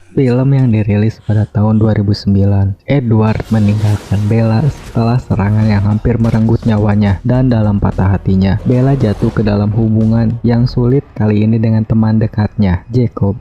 Film yang dirilis pada tahun 2009, Edward meninggalkan Bella setelah serangan yang hampir merenggut nyawanya, dan dalam patah hatinya, Bella jatuh ke dalam hubungan yang sulit kali ini dengan teman dekatnya, Jacob.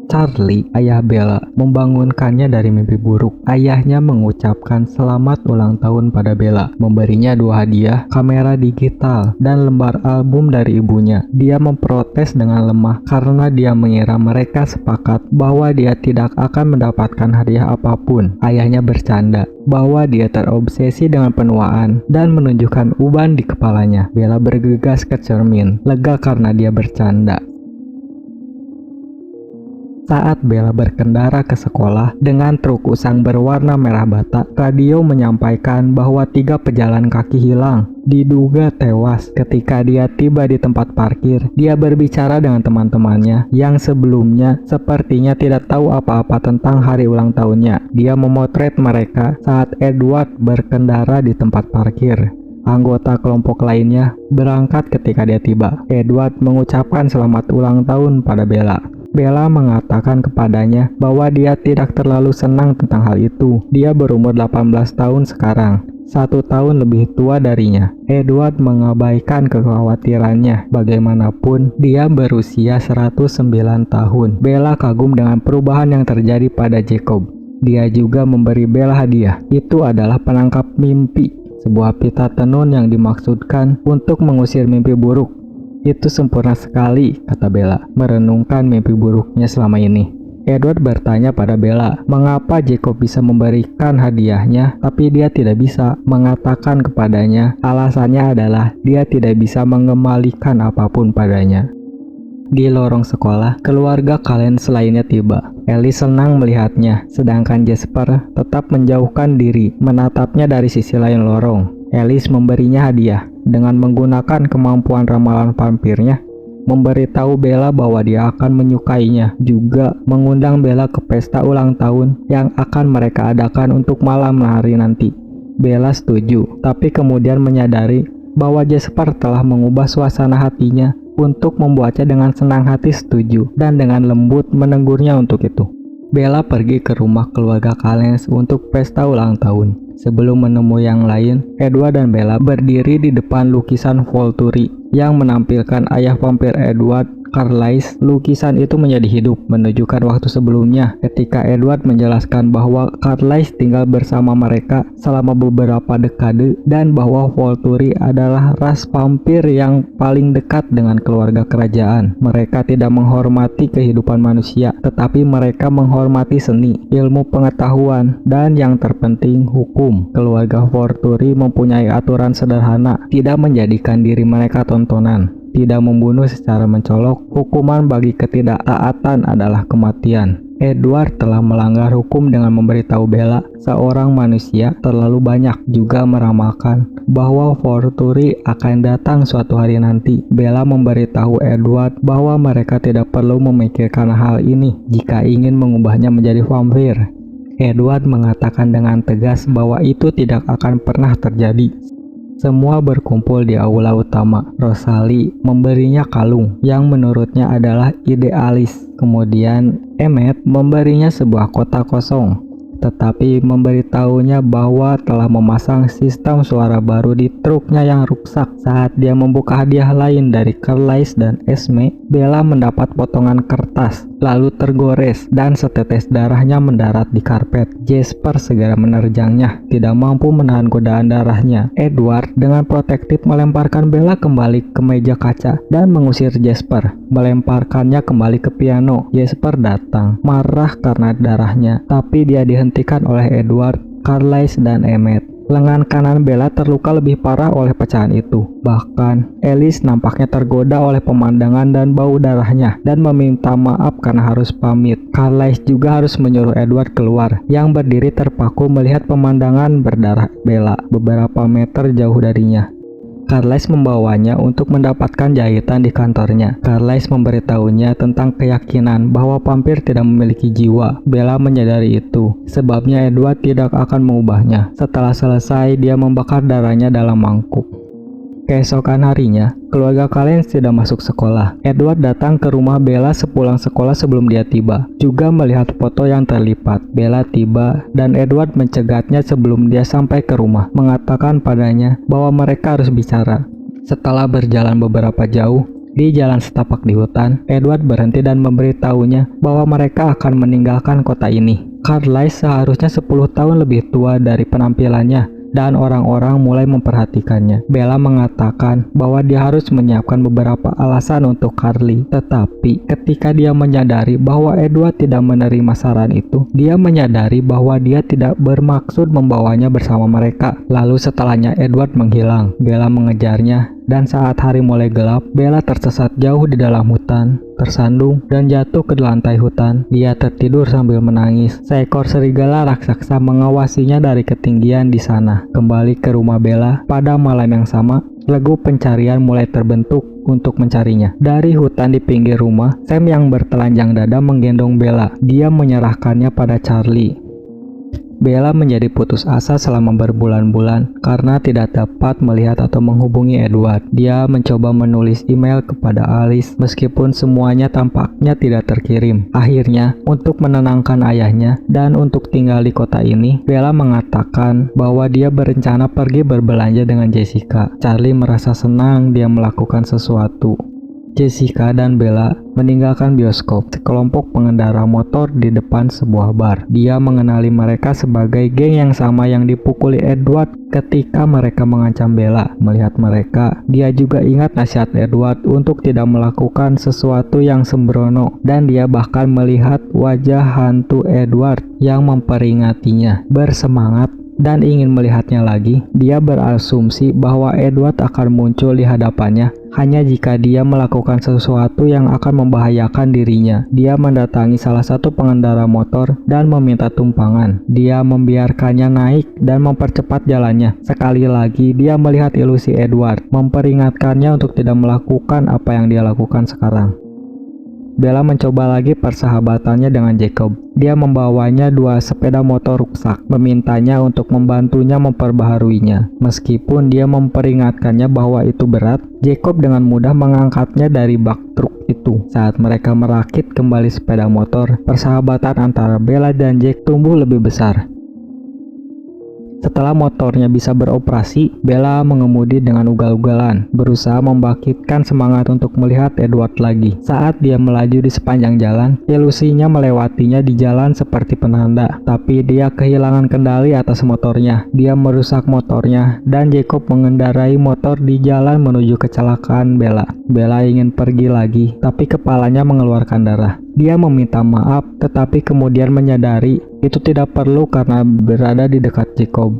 Charlie, ayah Bella, membangunkannya dari mimpi buruk. Ayahnya mengucapkan selamat ulang tahun pada Bella, memberinya 2 hadiah, kamera digital, dan lembar album dari ibunya. Dia memprotes dengan lemah karena dia mengira mereka sepakat bahwa dia tidak akan mendapatkan hadiah apapun. Ayahnya bercanda bahwa dia terobsesi dengan penuaan dan menunjukkan uban di kepalanya. Bella bergegas ke cermin, lega karena dia bercanda. Saat Bella berkendara ke sekolah dengan truk usang berwarna merah bata, radio menyampaikan bahwa 3 pejalan kaki hilang, diduga tewas. Ketika dia tiba di tempat parkir, dia berbicara dengan teman-temannya yang sebelumnya sepertinya tidak tahu apa-apa tentang hari ulang tahunnya. Dia memotret mereka saat Edward berkendara di tempat parkir. Anggota kelompok lainnya berangkat ketika dia tiba. Edward mengucapkan selamat ulang tahun pada Bella. Bella mengatakan kepadanya bahwa dia tidak terlalu senang tentang hal itu. Dia berumur 18 tahun sekarang, 1 tahun lebih tua darinya. Edward mengabaikan kekhawatirannya. Bagaimanapun, dia berusia 109 tahun. Bella kagum dengan perubahan yang terjadi pada Jacob. Dia juga memberi Bella hadiah. Itu adalah penangkap mimpi, sebuah pita tenun yang dimaksudkan untuk mengusir mimpi buruk. Itu sempurna sekali, kata Bella, merenungkan mimpi buruknya selama ini. Edward bertanya pada Bella, mengapa Jacob bisa memberikan hadiahnya, tapi dia tidak bisa mengatakan kepadanya. Alasannya adalah dia tidak bisa mengembalikan apapun padanya. Di lorong sekolah, keluarga Kallen selainnya tiba. Ellie senang melihatnya, sedangkan Jasper tetap menjauhkan diri, menatapnya dari sisi lain lorong. Alice memberinya hadiah dengan menggunakan kemampuan ramalan vampirnya, memberitahu Bella bahwa dia akan menyukainya, juga mengundang Bella ke pesta ulang tahun yang akan mereka adakan untuk malam hari nanti. Bella setuju, tapi kemudian menyadari bahwa Jasper telah mengubah suasana hatinya untuk membuatnya dengan senang hati setuju dan dengan lembut menegurnya untuk itu. Bella pergi ke rumah keluarga Kallen untuk pesta ulang tahun. Sebelum menemui yang lain, Edward dan Bella berdiri di depan lukisan Volturi yang menampilkan ayah vampir Edward, Carlisle. Lukisan itu menjadi hidup, menunjukkan waktu sebelumnya ketika Edward menjelaskan bahwa Carlisle tinggal bersama mereka selama beberapa dekade dan bahwa Volturi adalah ras vampir yang paling dekat dengan keluarga kerajaan. Mereka tidak menghormati kehidupan manusia, tetapi mereka menghormati seni, ilmu pengetahuan, dan yang terpenting hukum. Keluarga Volturi mempunyai aturan sederhana, tidak menjadikan diri mereka tontonan, tidak membunuh secara mencolok. Hukuman bagi ketidaktaatan adalah kematian. Edward telah melanggar hukum dengan memberitahu Bella seorang manusia terlalu banyak, juga meramalkan bahwa Volturi akan datang suatu hari nanti. Bella memberitahu Edward bahwa mereka tidak perlu memikirkan hal ini jika ingin mengubahnya menjadi vampir. Edward mengatakan dengan tegas bahwa itu tidak akan pernah terjadi. Semua berkumpul di aula utama. Rosalie memberinya kalung yang menurutnya adalah idealis. Kemudian Emmett memberinya sebuah kotak kosong, tetapi memberitahunya bahwa telah memasang sistem suara baru di truknya yang rusak. Saat dia membuka hadiah lain dari Carlisle dan Esme, Bella mendapat potongan kertas, lalu tergores dan setetes darahnya mendarat di karpet. Jasper segera menerjangnya, tidak mampu menahan godaan darahnya. Edward dengan protektif melemparkan Bella kembali ke meja kaca dan mengusir Jasper, melemparkannya kembali ke piano. Jasper datang, marah karena darahnya, tapi dia dihentikan oleh Edward, Carlisle, dan Emmett. Lengan kanan Bella terluka lebih parah oleh pecahan itu. Bahkan, Alice nampaknya tergoda oleh pemandangan dan bau darahnya dan meminta maaf karena harus pamit. Carlisle juga harus menyuruh Edward keluar, yang berdiri terpaku melihat pemandangan berdarah Bella beberapa meter jauh darinya. Carlisle membawanya untuk mendapatkan jahitan di kantornya. Carlisle memberitahunya tentang keyakinan bahwa vampir tidak memiliki jiwa. Bella menyadari itu, sebabnya Edward tidak akan mengubahnya. Setelah selesai, dia membakar darahnya dalam mangkuk. Keesokan harinya, keluarga Callens tidak masuk sekolah. Edward datang ke rumah Bella sepulang sekolah sebelum dia tiba, juga melihat foto yang terlipat. Bella tiba dan Edward mencegatnya sebelum dia sampai ke rumah, mengatakan padanya bahwa mereka harus bicara. Setelah berjalan beberapa jauh, di jalan setapak di hutan, Edward berhenti dan memberitahunya bahwa mereka akan meninggalkan kota ini. Carlisle seharusnya 10 tahun lebih tua dari penampilannya, dan orang-orang mulai memperhatikannya. Bella mengatakan bahwa dia harus menyiapkan beberapa alasan untuk Carly, tetapi ketika dia menyadari bahwa Edward tidak menerima saran itu, dia menyadari bahwa dia tidak bermaksud membawanya bersama mereka. Lalu setelahnya Edward menghilang. Bella mengejarnya, dan saat hari mulai gelap, Bella tersesat jauh di dalam hutan, tersandung dan jatuh ke lantai hutan. Dia tertidur sambil menangis. Seekor serigala raksasa mengawasinya dari ketinggian di sana. Kembali ke rumah Bella pada malam yang sama, regu pencarian mulai terbentuk untuk mencarinya. Dari hutan di pinggir rumah, Sam yang bertelanjang dada menggendong Bella. Dia menyerahkannya pada Charlie. Bella menjadi putus asa selama berbulan-bulan karena tidak dapat melihat atau menghubungi Edward. Dia mencoba menulis email kepada Alice meskipun semuanya tampaknya tidak terkirim. Akhirnya, untuk menenangkan ayahnya dan untuk tinggal di kota ini, Bella mengatakan bahwa dia berencana pergi berbelanja dengan Jessica. Charlie merasa senang dia melakukan sesuatu. Jessica dan Bella meninggalkan bioskop. Sekelompok pengendara motor di depan sebuah bar. Dia mengenali mereka sebagai geng yang sama yang dipukuli Edward ketika mereka mengancam Bella. Melihat mereka, dia juga ingat nasihat Edward untuk tidak melakukan sesuatu yang sembrono, dan dia bahkan melihat wajah hantu Edward yang memperingatinya. Bersemangat dan ingin melihatnya lagi, dia berasumsi bahwa Edward akan muncul di hadapannya hanya jika dia melakukan sesuatu yang akan membahayakan dirinya. Dia mendatangi salah satu pengendara motor dan meminta tumpangan. Dia membiarkannya naik dan mempercepat jalannya. Sekali lagi, dia melihat ilusi Edward, memperingatkannya untuk tidak melakukan apa yang dia lakukan sekarang. Bella mencoba lagi persahabatannya dengan Jacob. Dia membawanya 2 sepeda motor rusak, memintanya untuk membantunya memperbaharuinya. Meskipun dia memperingatkannya bahwa itu berat, Jacob dengan mudah mengangkatnya dari bak truk itu. Saat mereka merakit kembali sepeda motor, persahabatan antara Bella dan Jack tumbuh lebih besar. Setelah motornya bisa beroperasi, Bella mengemudi dengan ugal-ugalan, berusaha membangkitkan semangat untuk melihat Edward lagi. Saat dia melaju di sepanjang jalan, ilusinya melewatinya di jalan seperti penanda, tapi dia kehilangan kendali atas motornya. Dia merusak motornya, dan Jacob mengendarai motor di jalan menuju kecelakaan Bella. Bella ingin pergi lagi, tapi kepalanya mengeluarkan darah. Dia meminta maaf, tetapi kemudian menyadari itu tidak perlu karena berada di dekat Jacob.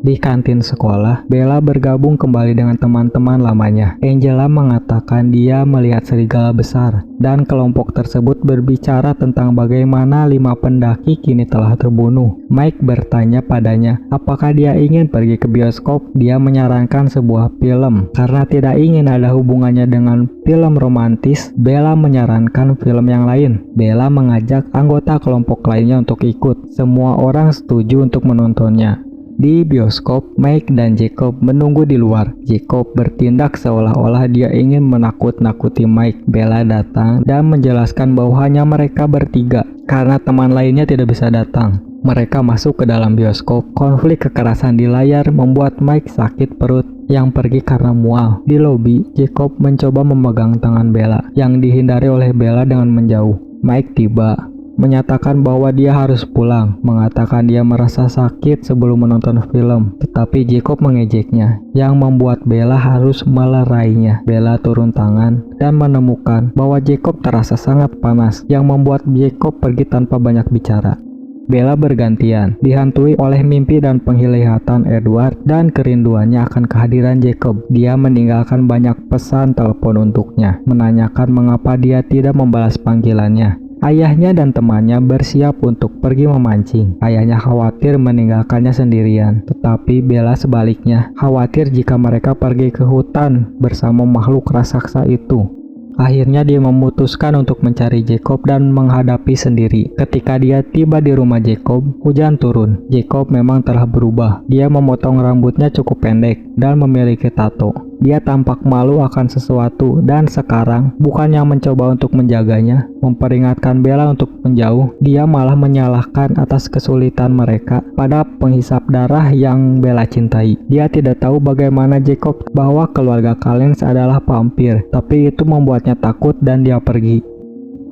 Di kantin sekolah, Bella bergabung kembali dengan teman-teman lamanya. Angela mengatakan dia melihat serigala besar, dan kelompok tersebut berbicara tentang bagaimana 5 pendaki kini telah terbunuh. Mike bertanya padanya apakah dia ingin pergi ke bioskop. Dia menyarankan sebuah film. Karena tidak ingin ada hubungannya dengan film romantis, Bella menyarankan film yang lain. Bella mengajak anggota kelompok lainnya untuk ikut. Semua orang setuju untuk menontonnya. Di bioskop, Mike dan Jacob menunggu di luar. Jacob bertindak seolah-olah dia ingin menakut-nakuti Mike. Bella datang dan menjelaskan bahwa hanya mereka bertiga karena teman lainnya tidak bisa datang. Mereka masuk ke dalam bioskop. Konflik kekerasan di layar membuat Mike sakit perut yang pergi karena mual. Di lobi, Jacob mencoba memegang tangan Bella yang dihindari oleh Bella dengan menjauh. Mike tiba, menyatakan bahwa dia harus pulang, mengatakan dia merasa sakit sebelum menonton film, tetapi Jacob mengejeknya, yang membuat Bella harus melerainya. Bella turun tangan dan menemukan bahwa Jacob terasa sangat panas, yang membuat Jacob pergi tanpa banyak bicara. Bella bergantian, dihantui oleh mimpi dan penglihatan Edward dan kerinduannya akan kehadiran Jacob. Dia meninggalkan banyak pesan telepon untuknya, menanyakan mengapa dia tidak membalas panggilannya. Ayahnya dan temannya bersiap untuk pergi memancing. Ayahnya khawatir meninggalkannya sendirian, tetapi Bella sebaliknya khawatir jika mereka pergi ke hutan bersama makhluk raksasa itu. Akhirnya dia memutuskan untuk mencari Jacob dan menghadapi sendiri. Ketika dia tiba di rumah Jacob, hujan turun. Jacob memang telah berubah. Dia memotong rambutnya cukup pendek dan memiliki tato. Dia tampak malu akan sesuatu dan sekarang bukannya mencoba untuk menjaganya, memperingatkan Bella untuk menjauh, dia malah menyalahkan atas kesulitan mereka pada penghisap darah yang Bella cintai. Dia tidak tahu bagaimana Jacob bahwa keluarga Callens adalah vampir, tapi itu membuatnya takut dan dia pergi.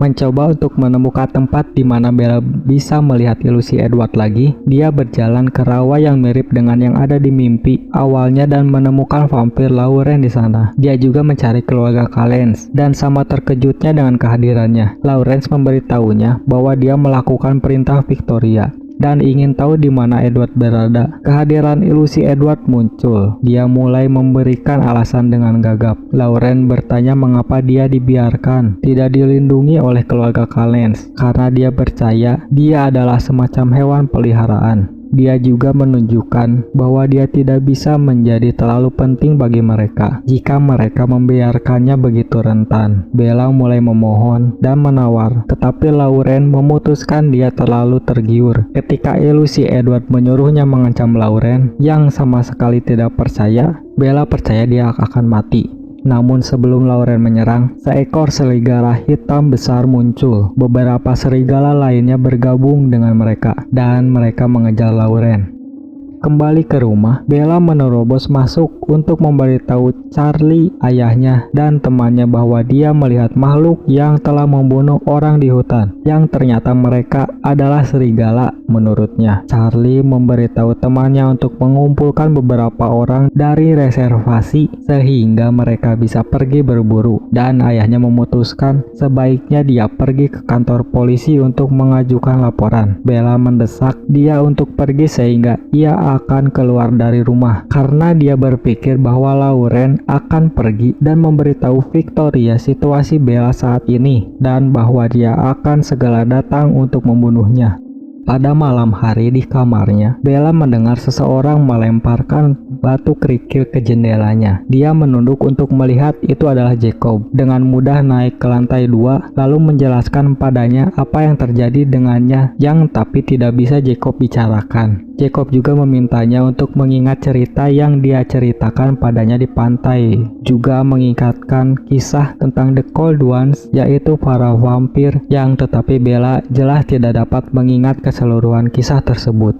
Mencoba untuk menemukan tempat di mana Bella bisa melihat ilusi Edward lagi, dia berjalan ke rawa yang mirip dengan yang ada di mimpi awalnya dan menemukan vampir Lauren di sana. Dia juga mencari keluarga Callens dan sama terkejutnya dengan kehadirannya. Lawrence memberitahunya bahwa dia melakukan perintah Victoria dan ingin tahu di mana Edward berada. Kehadiran ilusi Edward muncul. Dia mulai memberikan alasan dengan gagap. Lauren bertanya mengapa dia dibiarkan tidak dilindungi oleh keluarga Callens, karena dia percaya dia adalah semacam hewan peliharaan. Dia juga menunjukkan bahwa dia tidak bisa menjadi terlalu penting bagi mereka jika mereka membiarkannya begitu rentan. Bella mulai memohon dan menawar, tetapi Lauren memutuskan dia terlalu tergiur. Ketika ilusi Edward menyuruhnya mengancam Lauren yang sama sekali tidak percaya, Bella percaya dia akan mati. Namun sebelum Lauren menyerang, seekor serigala hitam besar muncul. Beberapa serigala lainnya bergabung dengan mereka, dan mereka mengejar Lauren. Kembali ke rumah, Bella menerobos masuk untuk memberitahu Charlie, ayahnya, dan temannya bahwa dia melihat makhluk yang telah membunuh orang di hutan, yang ternyata mereka adalah serigala menurutnya. Charlie memberitahu temannya untuk mengumpulkan beberapa orang dari reservasi sehingga mereka bisa pergi berburu, dan ayahnya memutuskan sebaiknya dia pergi ke kantor polisi untuk mengajukan laporan. Bella mendesak dia untuk pergi sehingga ia akan keluar dari rumah karena dia berpikir bahwa Lauren akan pergi dan memberitahu Victoria situasi Bella saat ini dan bahwa dia akan segera datang untuk membunuhnya. Pada malam hari di kamarnya, Bella mendengar seseorang melemparkan batu kerikil ke jendelanya. Dia menunduk untuk melihat itu adalah Jacob. Dengan mudah naik ke lantai 2, lalu menjelaskan padanya apa yang terjadi dengannya yang tapi tidak bisa Jacob bicarakan. Jacob juga memintanya untuk mengingat cerita yang dia ceritakan padanya di pantai. Juga mengingatkan kisah tentang The Cold Ones, yaitu para vampir yang tetapi Bella jelas tidak dapat mengingat keseluruhan kisah tersebut.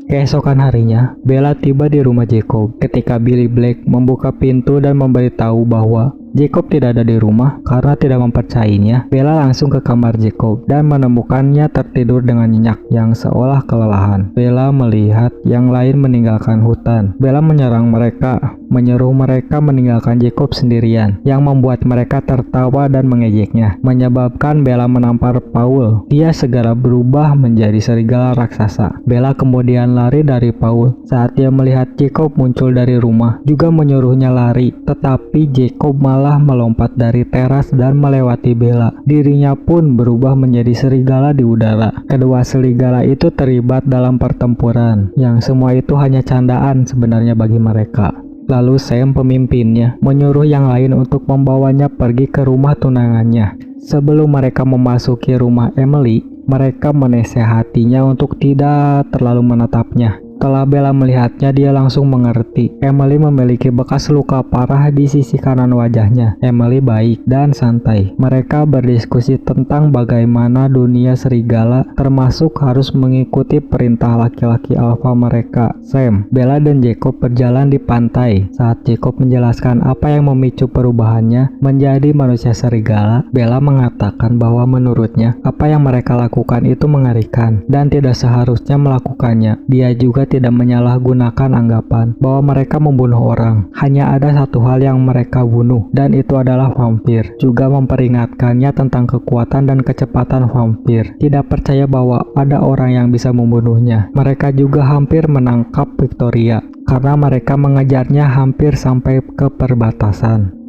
Keesokan harinya, Bella tiba di rumah Jacob ketika Billy Black membuka pintu dan memberitahu bahwa Jacob tidak ada di rumah karena tidak mempercayainya. Bella langsung ke kamar Jacob dan menemukannya tertidur dengan nyenyak yang seolah kelelahan. Bella melihat yang lain meninggalkan hutan. Bella menyerang mereka, menyuruh mereka meninggalkan Jacob sendirian, yang membuat mereka tertawa dan mengejeknya, menyebabkan Bella menampar Paul. Dia segera berubah menjadi serigala raksasa. Bella kemudian lari dari Paul saat dia melihat Jacob muncul dari rumah, juga menyuruhnya lari, tetapi Jacob malah melompat dari teras dan melewati Bella. Dirinya pun berubah menjadi serigala di udara. Kedua serigala itu terlibat dalam pertempuran, yang semua itu hanya candaan sebenarnya bagi mereka. Lalu Sam, pemimpinnya, menyuruh yang lain untuk membawanya pergi ke rumah tunangannya. Sebelum mereka memasuki rumah Emily, mereka menasehatinya untuk tidak terlalu menatapnya. Setelah Bella melihatnya, dia langsung mengerti. Emily memiliki bekas luka parah di sisi kanan wajahnya. Emily baik dan santai. Mereka berdiskusi tentang bagaimana dunia serigala termasuk harus mengikuti perintah laki-laki alfa mereka, Sam. Bella dan Jacob berjalan di pantai. Saat Jacob menjelaskan apa yang memicu perubahannya menjadi manusia serigala, Bella mengatakan bahwa menurutnya apa yang mereka lakukan itu mengerikan dan tidak seharusnya melakukannya. Dia juga tidak menyalahgunakan anggapan bahwa mereka membunuh orang. Hanya ada satu hal yang mereka bunuh, dan itu adalah vampir. Juga memperingatkannya tentang kekuatan dan kecepatan vampir. Tidak percaya bahwa ada orang yang bisa membunuhnya. Mereka juga hampir menangkap Victoria karena mereka mengejarnya hampir sampai ke perbatasan.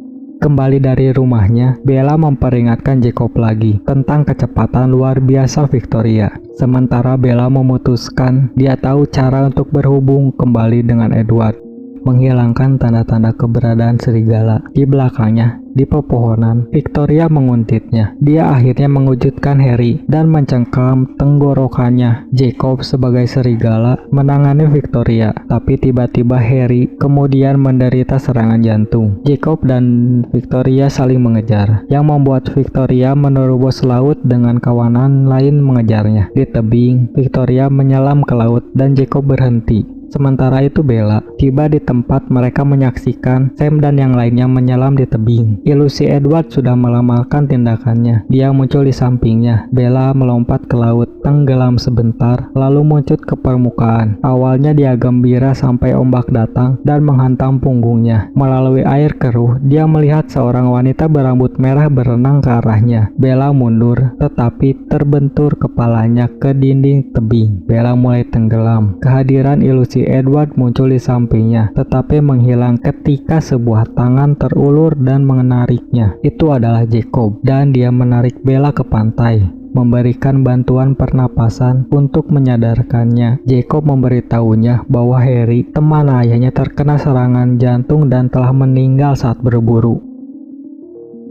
Kembali dari rumahnya, Bella memperingatkan Jacob lagi tentang kecepatan luar biasa Victoria. Sementara Bella memutuskan dia tahu cara untuk berhubung kembali dengan Edward, menghilangkan tanda-tanda keberadaan serigala. Di belakangnya, di pepohonan, Victoria menguntitnya. Dia akhirnya mengejutkan Harry dan mencengkam tenggorokannya. Jacob sebagai serigala menangani Victoria, tapi tiba-tiba Harry kemudian menderita serangan jantung. Jacob dan Victoria saling mengejar, yang membuat Victoria menerobos laut dengan kawanan lain mengejarnya. Di tebing, Victoria menyelam ke laut dan Jacob berhenti. Sementara itu Bella tiba di tempat mereka menyaksikan Sam dan yang lainnya menyelam di tebing. Ilusi Edward sudah melamarkan tindakannya. Dia muncul di sampingnya. Bella melompat ke laut, tenggelam sebentar, lalu muncul ke permukaan. Awalnya dia gembira sampai ombak datang dan menghantam punggungnya. Melalui air keruh, dia melihat seorang wanita berambut merah berenang ke arahnya. Bella mundur, tetapi terbentur kepalanya ke dinding tebing. Bella mulai tenggelam. Kehadiran ilusi Edward muncul di sampingnya, tetapi menghilang ketika sebuah tangan terulur dan menariknya. Itu adalah Jacob, dan dia menarik Bella ke pantai, memberikan bantuan pernapasan untuk menyadarkannya. Jacob memberitahunya bahwa Harry, teman ayahnya, terkena serangan jantung dan telah meninggal saat berburu.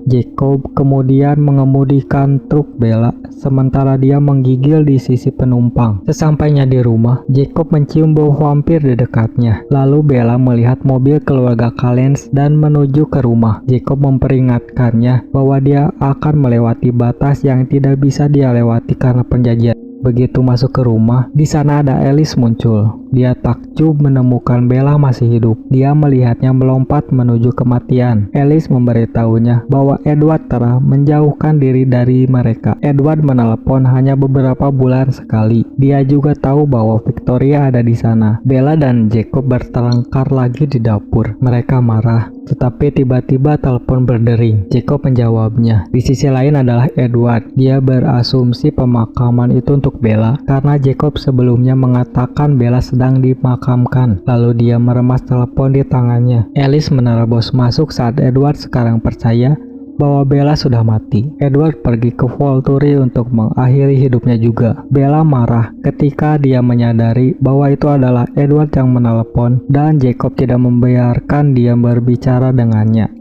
Jacob kemudian mengemudikan truk Bella, sementara dia menggigil di sisi penumpang. Sesampainya di rumah, Jacob mencium bau vampir di dekatnya. Lalu Bella melihat mobil keluarga Callens dan menuju ke rumah. Jacob memperingatkannya bahwa dia akan melewati batas yang tidak bisa dia lewati karena perjanjian. Begitu masuk ke rumah, di sana ada Alice muncul. Dia takjub menemukan Bella masih hidup. Dia melihatnya melompat menuju kematian. Alice memberitahunya bahwa Edward telah menjauhkan diri dari mereka. Edward menelepon hanya beberapa bulan sekali. Dia juga tahu bahwa Victoria ada di sana. Bella dan Jacob bertengkar lagi di dapur. Mereka marah, tetapi tiba-tiba telepon berdering. Jacob menjawabnya. Di sisi lain adalah Edward. Dia berasumsi pemakaman itu untuk Bella karena Jacob sebelumnya mengatakan Bella sedang dimakamkan. Lalu dia meremas telepon di tangannya. Alice menerobos masuk saat Edward sekarang percaya bahwa Bella sudah mati. Edward pergi ke Volturi untuk mengakhiri hidupnya juga. Bella marah ketika dia menyadari bahwa itu adalah Edward yang menelepon dan Jacob tidak membiarkan dia berbicara dengannya.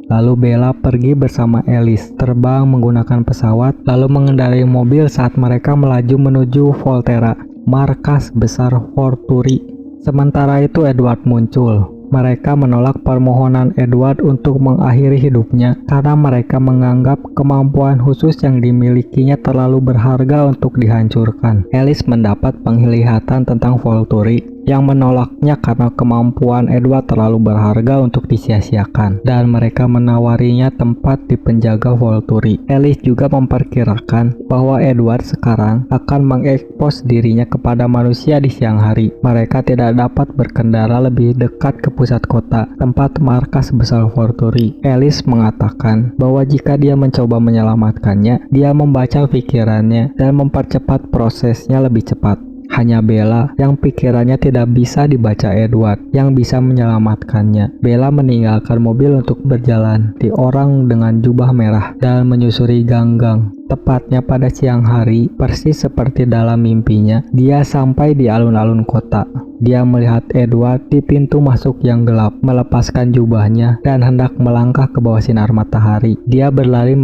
Lalu Bella pergi bersama Alice, terbang menggunakan pesawat, lalu mengendarai mobil saat mereka melaju menuju Volterra, markas besar Volturi. Sementara itu Edward muncul. Mereka menolak permohonan Edward untuk mengakhiri hidupnya karena mereka menganggap kemampuan khusus yang dimilikinya terlalu berharga untuk dihancurkan. Alice mendapat penglihatan tentang Volturi yang menolaknya karena kemampuan Edward terlalu berharga untuk disia-siakan, dan mereka menawarinya tempat di penjaga Volturi. Alice juga memperkirakan bahwa Edward sekarang akan mengekspos dirinya kepada manusia di siang hari. Mereka tidak dapat berkendara lebih dekat ke pusat kota, tempat markas besar Volturi. Alice mengatakan bahwa jika dia mencoba menyelamatkannya, dia membaca pikirannya dan mempercepat prosesnya lebih cepat. Hanya Bella yang pikirannya tidak bisa dibaca Edward yang bisa menyelamatkannya. Bella meninggalkan mobil untuk berjalan di orang dengan jubah merah dan menyusuri gang-gang. Tepatnya pada siang hari, persis seperti dalam mimpinya, dia sampai di alun-alun kota. Dia melihat Edward di pintu masuk yang gelap, melepaskan jubahnya dan hendak melangkah ke bawah sinar matahari. Dia berlari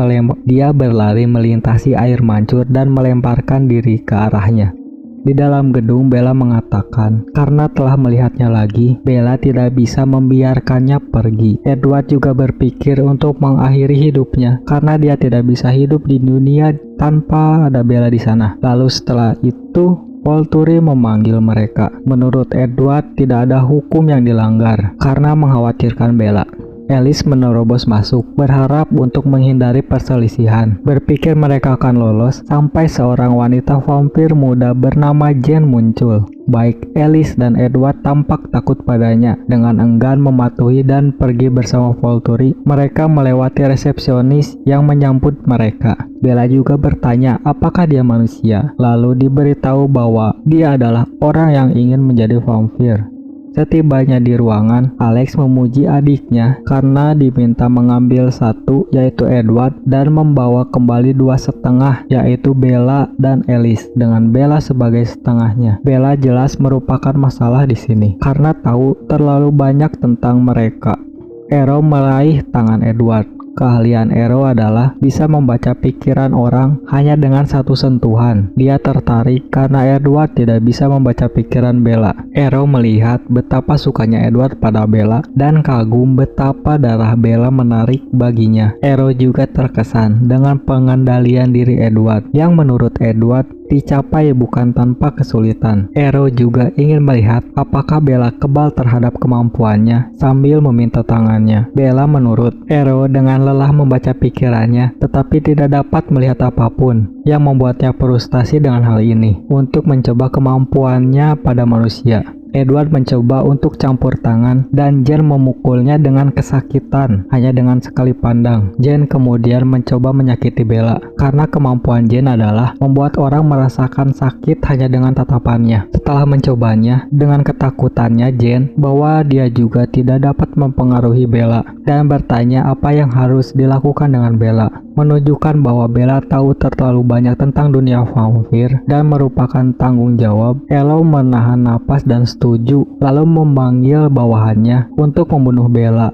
melintasi air mancur dan melemparkan diri ke arahnya. Di dalam gedung, Bella mengatakan karena telah melihatnya lagi, Bella tidak bisa membiarkannya pergi. Edward juga berpikir untuk mengakhiri hidupnya karena dia tidak bisa hidup di dunia tanpa ada Bella di sana. Lalu setelah itu, Volturi memanggil mereka. Menurut Edward, tidak ada hukum yang dilanggar karena mengkhawatirkan Bella. Alice menerobos masuk, berharap untuk menghindari perselisihan. Berpikir mereka akan lolos, sampai seorang wanita vampir muda bernama Jane muncul. Baik Alice dan Edward tampak takut padanya. Dengan enggan mematuhi dan pergi bersama Volturi, mereka melewati resepsionis yang menyambut mereka. Bella juga bertanya apakah dia manusia, lalu diberitahu bahwa dia adalah orang yang ingin menjadi vampir. Setibanya di ruangan, Alex memuji adiknya karena diminta mengambil satu, yaitu Edward, dan membawa kembali dua setengah, yaitu Bella dan Alice, dengan Bella sebagai setengahnya. Bella jelas merupakan masalah di sini karena tahu terlalu banyak tentang mereka. Arrow meraih tangan Edward. Keahlian Arrow adalah bisa membaca pikiran orang hanya dengan satu sentuhan. Dia tertarik karena Edward tidak bisa membaca pikiran Bella. Arrow melihat betapa sukanya Edward pada Bella dan kagum betapa darah Bella menarik baginya. Arrow juga terkesan dengan pengendalian diri Edward, yang menurut Edward dicapai bukan tanpa kesulitan. Arrow juga ingin melihat apakah Bella kebal terhadap kemampuannya sambil meminta tangannya. Bella menurut Arrow dengan lelah membaca pikirannya, tetapi tidak dapat melihat apapun, yang membuatnya frustasi dengan hal ini untuk mencoba kemampuannya pada manusia. Edward mencoba untuk campur tangan dan Jane memukulnya dengan kesakitan hanya dengan sekali pandang. Jane kemudian mencoba menyakiti Bella karena kemampuan Jane adalah membuat orang merasakan sakit hanya dengan tatapannya. Setelah mencobanya, dengan ketakutannya Jane bahwa dia juga tidak dapat mempengaruhi Bella dan bertanya apa yang harus dilakukan dengan Bella, menunjukkan bahwa Bella tahu terlalu banyak tentang dunia vampir dan merupakan tanggung jawab. Arrow menahan napas dan setuju, lalu memanggil bawahannya untuk membunuh Bella.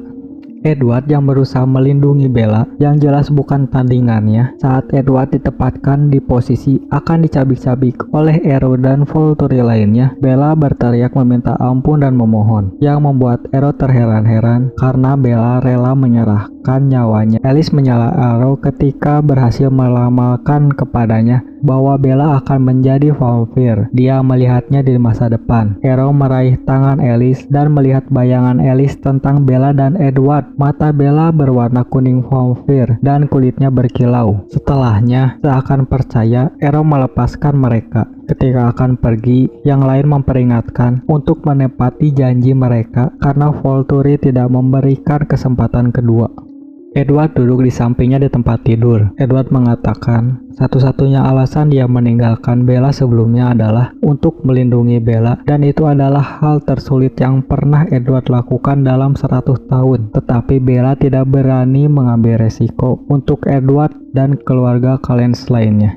Edward yang berusaha melindungi Bella, yang jelas bukan tandingannya. Saat Edward ditempatkan di posisi akan dicabik-cabik oleh Arrow dan Volturi lainnya, Bella berteriak meminta ampun dan memohon, yang membuat Arrow terheran-heran karena Bella rela menyerahkan nyawanya. Alice menyala Arrow ketika berhasil meramalkan kepadanya bahwa Bella akan menjadi vampir. Dia melihatnya di masa depan. Arrow meraih tangan Alice dan melihat bayangan Alice tentang Bella dan Edward. Mata Bella berwarna kuning vampir dan kulitnya berkilau. Setelahnya, seakan percaya, Arrow melepaskan mereka. Ketika akan pergi, yang lain memperingatkan untuk menepati janji mereka karena Volturi tidak memberikan kesempatan kedua. Edward duduk di sampingnya di tempat tidur. Edward mengatakan satu-satunya alasan dia meninggalkan Bella sebelumnya adalah untuk melindungi Bella, dan itu adalah hal tersulit yang pernah Edward lakukan dalam 100 tahun. Tetapi Bella tidak berani mengambil resiko untuk Edward dan keluarga Callens lainnya.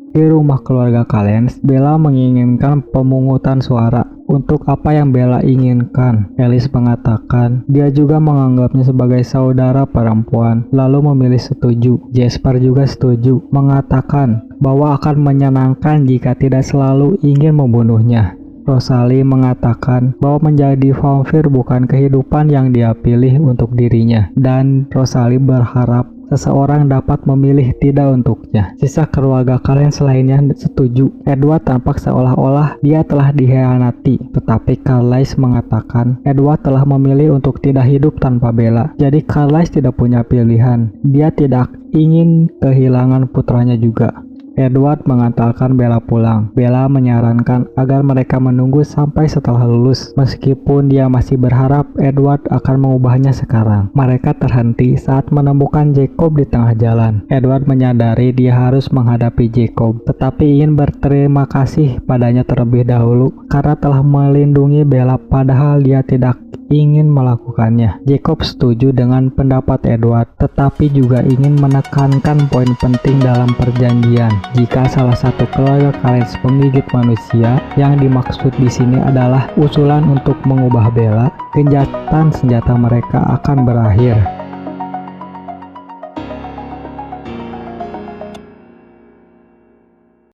Di rumah keluarga Callens, Bella menginginkan pemungutan suara. Untuk apa yang Bella inginkan, Alice mengatakan dia juga menganggapnya sebagai saudara perempuan, lalu memilih setuju. Jasper juga setuju, mengatakan bahwa akan menyenangkan jika tidak selalu ingin membunuhnya. Rosalie mengatakan bahwa menjadi vampir bukan kehidupan yang dia pilih untuk dirinya, dan Rosalie berharap seseorang dapat memilih tidak untuknya. Sisa keluarga kalian selainnya setuju. Edward tampak seolah-olah dia telah dikhianati, tetapi Carlisle mengatakan Edward telah memilih untuk tidak hidup tanpa Bella. Jadi Carlisle tidak punya pilihan. Dia tidak ingin kehilangan putranya juga. Edward mengantarkan Bella pulang. Bella menyarankan agar mereka menunggu sampai setelah lulus, meskipun dia masih berharap Edward akan mengubahnya sekarang. Mereka terhenti saat menemukan Jacob di tengah jalan. Edward menyadari dia harus menghadapi Jacob, tetapi ingin berterima kasih padanya terlebih dahulu karena telah melindungi Bella padahal dia tidak ingin melakukannya. Jacob setuju dengan pendapat Edward, tetapi juga ingin menekankan poin penting dalam perjanjian. Jika salah satu keluarga Callens menggigit manusia, yang dimaksud di sini adalah usulan untuk mengubah Bella, gencatan senjata mereka akan berakhir.